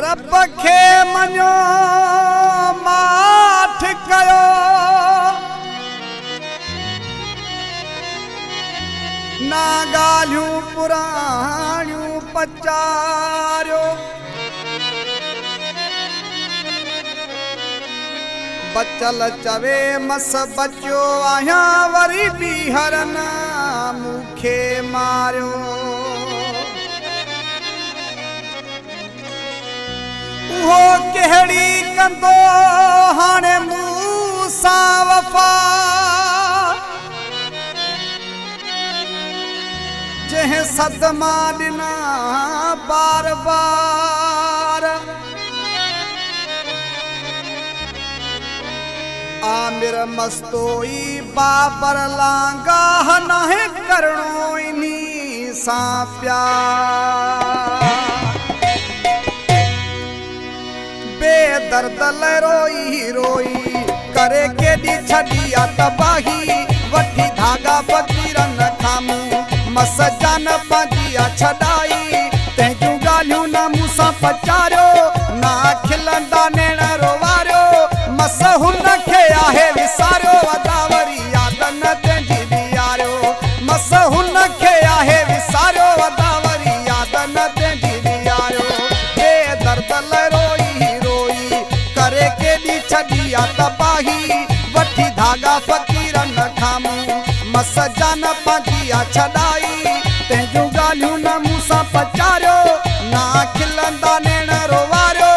रब खे मञो माठ कयो ना ॻाल्हियूं पुराणियूं पचारियो बचल चवे मस बचियो आहियां वरी ॿीहर न मूंखे मारियो उहो कहिड़ी कंदो हाणे मूं सां वफ़ा जंहिं सदमा ॾिना बार बार आमिर मस्तोई बाबर लांगाह नाहे करणो इन्ही सां प्यार बेदर्द रोई रोई करे केॾी छॾी आ तबाही वठी धागा फ़क़ीरनि खां मूं मस जान पंहिंजी आ छॾाई तंहिंजूं ॻाल्हियूं न मूं सां पचारियो ना खिलंदा नेण रोवारियो मस हुन खे आहे विसारियो अदावरी याद न तंहिंजी ॾियारियो मस हुन खे आहे विसारियो अदावरी याद न तंहिंजी ॾियारियो बेदर्द रोई रोई करे केॾी छॾी आ तबाही वठी धागा फ़क़ीरनि खां मूं मस जान पंहिंजी आ छॾाई तंहिंजूं ॻाल्हियूं न मूं सां पचारियो ना खिलंदा नेण रोवारियो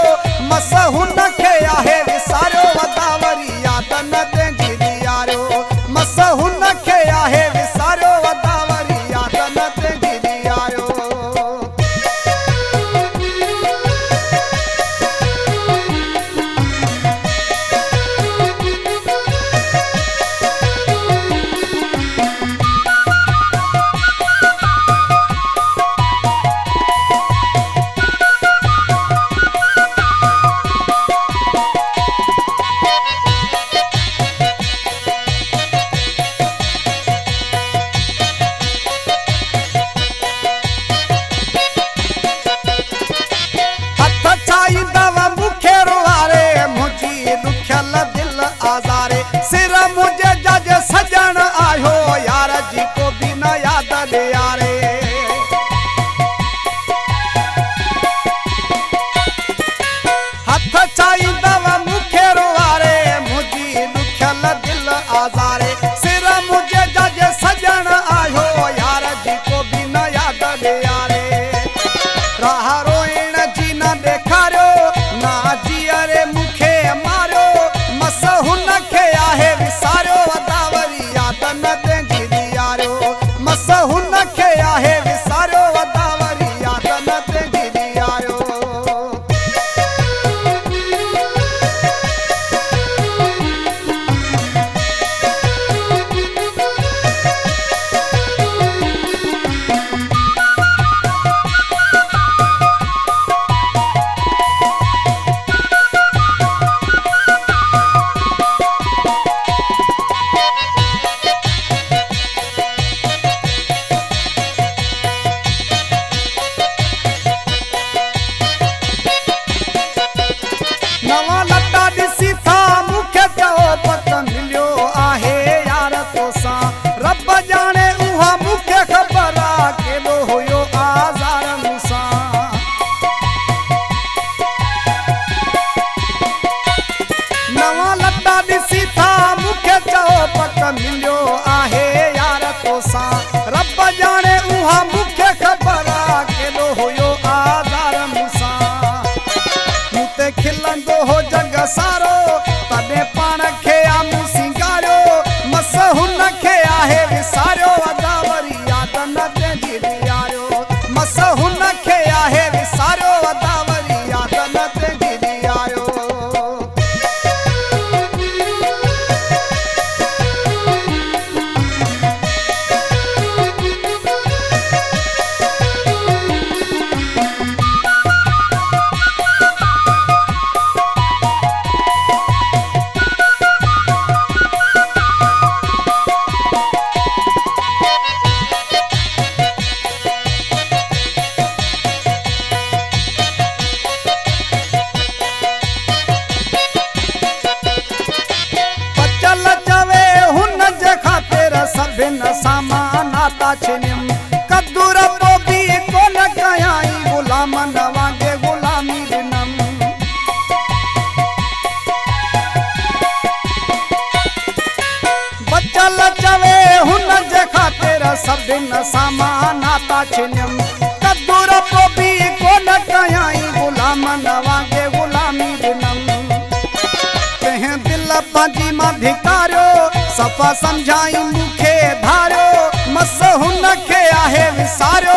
मस हुन खे आहे विसारियो अदावरी याद न तंहिंजी ॾियारियो मस हुन खे आहे विसारियो अदावरी याद न तंहिंजी ॾियारियो नाता छिनियम कद्दूर पोबी कोन कयाई गुलाम न वांगे गुलामी ॾिनम बचल चवे हुन जे ख़ातिर सभिन सां नाता छिनियम कद्दूर पोबी कोन कयाई गुलाम न वांगे गुलामी ॾिनम कंहिं दिल पंहिंजी मां धिकारियो सफ़ा सम्झाई मूंखे धारियो मस हुन खे आहे विसारियो